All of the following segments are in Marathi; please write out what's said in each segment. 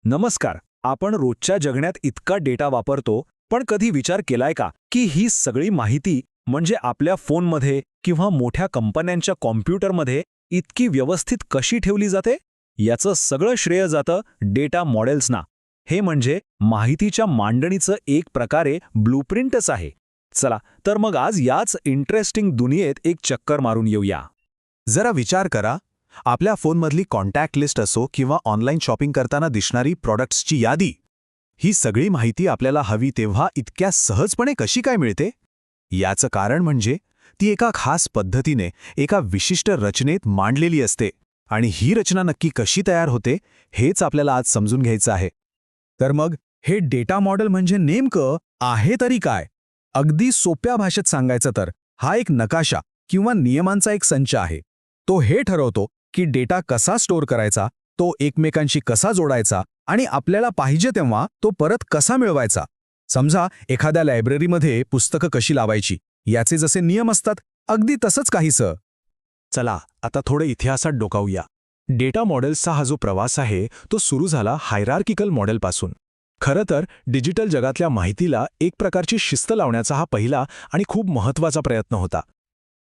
नमस्कार. आपण रोजच्या जगण्यात इतका डेटा वापरतो, पण कधी विचार केलाय का की ही सगळी माहिती म्हणजे आपल्या फोनमध्ये किंवा मोठ्या कंपन्यांच्या कॉम्प्युटरमध्ये इतकी व्यवस्थित कशी ठेवली जाते? याचं सगळं श्रेय जातं डेटा मॉडेल्सना. हे म्हणजे माहितीच्या मांडणीचं एक प्रकारे ब्लूप्रिंटच आहे. चला तर मग आज याच इंटरेस्टिंग दुनियेत एक चक्कर मारून येऊया. जरा विचार करा, आपल्या फोनमधली कॉन्टॅक्ट लिस्ट असो किंवा ऑनलाईन शॉपिंग करताना दिसणारी प्रॉडक्ट्सची यादी, ही सगळी माहिती आपल्याला हवी तेव्हा इतक्या सहजपणे कशी काय मिळते? याचं कारण म्हणजे ती एका खास पद्धतीने एका विशिष्ट रचनेत मांडलेली असते. आणि ही रचना नक्की कशी तयार होते हेच आपल्याला आज समजून घ्यायचं आहे. तर मग हे डेटा मॉडेल म्हणजे नेमकं आहे तरी काय? अगदी सोप्या भाषेत सांगायचं तर हा एक नकाशा किंवा नियमांचा एक संच आहे. तो हे ठरवतो की डेटा कसा स्टोअर करायचा, तो एकमेकांशी कसा जोडायचा आणि आपल्याला पाहिजे तेव्हा तो परत कसा मिळवायचा. समजा एखाद्या लायब्ररीमध्ये पुस्तकं कशी लावायची याचे जसे नियम असतात, अगदी तसंच काहीसं. चला आता थोडं इतिहासात डोकावूया. डेटा मॉडेल्सचा हा जो प्रवास आहे तो सुरू झाला हायरार्किकल मॉडेलपासून. खरं तर डिजिटल जगातल्या माहितीला एक प्रकारची शिस्त लावण्याचा हा पहिला आणि खूप महत्त्वाचा प्रयत्न होता.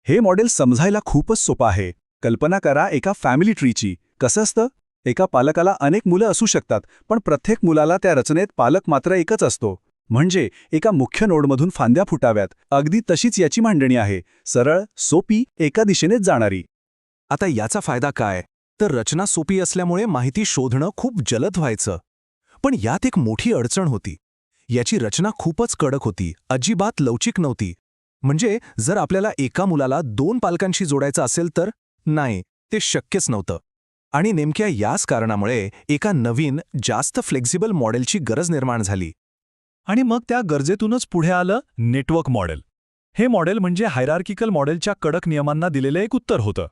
हे मॉडेल समजायला खूपच सोपं आहे. कल्पना करा एका फॅमिली ट्रीची. कसं असतं? एका पालकाला अनेक मुलं असू शकतात, पण प्रत्येक मुलाला त्या रचनेत पालक मात्र एकच असतो. म्हणजे एका मुख्य नोडमधून फांद्या फुटाव्यात, अगदी तशीच याची मांडणी आहे. सरळ, सोपी, एका दिशेनेच जाणारी. आता याचा फायदा काय? तर रचना सोपी असल्यामुळे माहिती शोधणं खूप जलद व्हायचं. पण यात एक मोठी अडचण होती. याची रचना खूपच कडक होती, अजिबात लवचिक नव्हती. म्हणजे जर आपल्याला एका मुलाला 2 पालकांशी जोडायचं असेल तर नाही, ते शक्यच नव्हतं. आणि नेमक्या याच कारणामुळे एका नवीन, जास्त फ्लेक्झिबल मॉडेलची गरज निर्माण झाली. आणि मग त्या गरजेतूनच पुढे आलं नेटवर्क मॉडेल. हे मॉडेल म्हणजे हायरार्किकल मॉडेलच्या कडक नियमांना दिलेलं एक उत्तर होतं.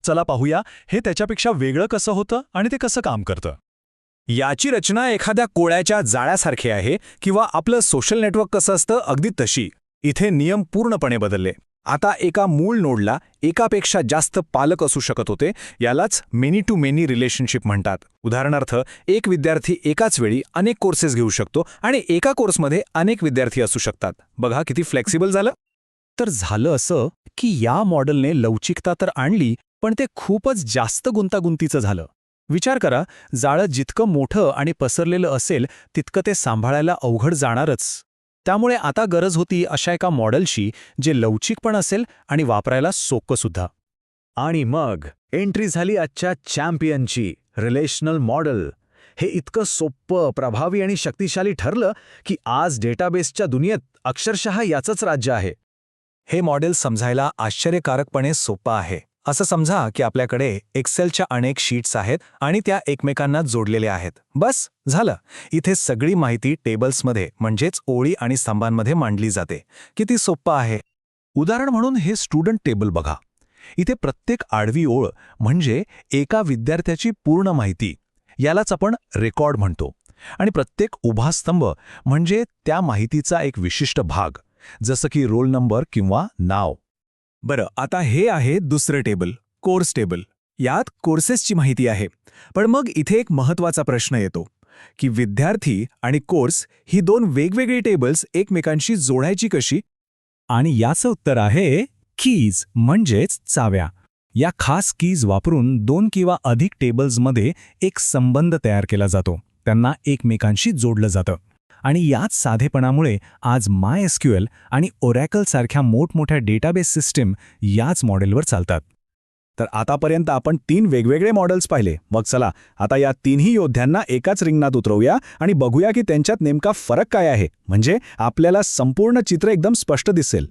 चला पाहूया हे त्याच्यापेक्षा वेगळं कसं होतं आणि ते कसं काम करतं. याची रचना एखाद्या कोळ्याच्या जाळ्यासारखी आहे किंवा आपलं सोशल नेटवर्क कसं असतं अगदी तशी. इथे नियम पूर्णपणे बदलले. आता एका मूळ नोडला एकापेक्षा जास्त पालक असू शकत होते. यालाच मेनी टू मेनी रिलेशनशिप म्हणतात. उदाहरणार्थ, एक विद्यार्थी एकाच वेळी अनेक कोर्सेस घेऊ शकतो आणि एका कोर्समध्ये अनेक विद्यार्थी असू शकतात. बघा किती फ्लेक्सिबल झालं. तर झालं असं की या मॉडेलने लवचिकता तर आणली, पण ते खूपच जास्त गुंतागुंतीचं झालं. विचार करा, जाळं जितकं मोठं आणि पसरलेलं असेल तितकं ते सांभाळायला अवघड जाणारच. त्यामुळे आता गरज होती अशा एका मॉडेलची जे लवचिक पण असेल आणि वापरायला सोपं सुद्धा. आणि मग एंट्री झाली आजच्या चॅम्पियनची, रिलेशनल मॉडेल. हे इतकं सोपं, प्रभावी आणि शक्तिशाली ठरलं की आज डेटाबेसच्या दुनियेत अक्षरशः याचंच राज्य आहे. हे मॉडेल समजायला आश्चर्यकारकपणे सोपं आहे. असं समजा की आपल्याकडे एक्सेलच्या अनेक शीट्स आहेत आणि त्या एकमेकांना जोडलेल्या आहेत. बस झालं. इथे सगळी माहिती टेबल्समध्ये म्हणजेच ओळी आणि स्तंभांमध्ये मांडली जाते. किती सोपं आहे. उदाहरण म्हणून हे स्टुडंट टेबल बघा. इथे प्रत्येक आडवी ओळ म्हणजे एका विद्यार्थ्याची पूर्ण माहिती. यालाच आपण रेकॉर्ड म्हणतो. आणि प्रत्येक उभा स्तंभ म्हणजे त्या माहितीचा एक विशिष्ट भाग, जसं की रोल नंबर किंवा नाव. बरं, आता हे आहे दुसरं टेबल, कोर्स टेबल. यात कोर्सेसची माहिती आहे. पण मग इथे एक महत्त्वाचा प्रश्न येतो की विद्यार्थी आणि कोर्स ही 2 वेगवेगळी टेबल्स एकमेकांशी जोडायची कशी? आणि याचं उत्तर आहे कीज म्हणजेच चाव्या. या खास कीज वापरून 2 किंवा अधिक टेबल्समध्ये एक संबंध तयार केला जातो. त्यांना एकमेकांशी जोडलं जातं. आणि याच साधेपणामुळे आज MySQL आणि Oracle सारख्या मोठमोठ्या डेटाबेस सिस्टीम याच मॉडेलवर चालतात. तर आतापर्यंत आपण 3 वेगवेगळे मॉडेल्स पाहिले. मग चला आता या तिन्ही योद्ध्यांना एकाच रिंगणात उतरवूया आणि बघूया की त्यांच्यात नेमका फरक काय आहे. म्हणजे आपल्याला संपूर्ण चित्र एकदम स्पष्ट दिसेल.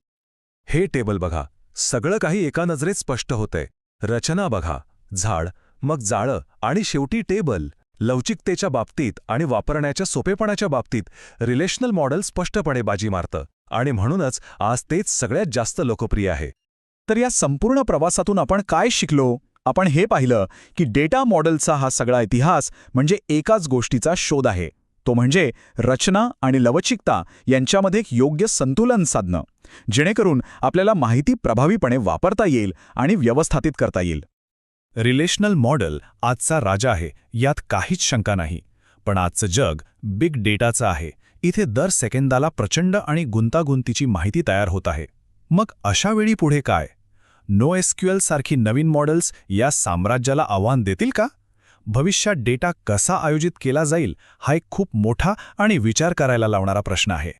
हे टेबल बघा. सगळं काही एका नजरेत स्पष्ट होतंय. रचना बघा. झाड, मग जाळं आणि शेवटी टेबल. लवचिकतेच्या बाबतीत आणि वापरण्याच्या सोपेपणाच्या बाबतीत रिलेशनल मॉडेल स्पष्टपणे बाजी मारतं. आणि म्हणूनच आज तेच सगळ्यात जास्त लोकप्रिय आहे. तर या संपूर्ण प्रवासातून आपण काय शिकलो? आपण हे पाहिलं की डेटा मॉडेलचा हा सगळा इतिहास म्हणजे एकाच गोष्टीचा शोध आहे. तो म्हणजे रचना आणि लवचिकता यांच्यामध्ये एक योग्य संतुलन साधणं, जेणेकरून आपल्याला माहिती प्रभावीपणे वापरता येईल आणि व्यवस्थापित करता येईल. रिलेशनल मॉडेल आजचा राजा आहे, यात काहीच शंका नाही. पण आजचं जग बिग डेटाचं आहे. इथे दर सेकंदाला प्रचंड आणि गुंतागुंतीची माहिती तयार होत आहे. मग अशा वेळी पुढे काय? NoSQL सारखी नवीन मॉडेल्स या साम्राज्याला आव्हान देतील का? भविष्यात डेटा कसा आयोजित केला जाईल हा एक खूप मोठा आणि विचार करायला लावणारा प्रश्न आहे.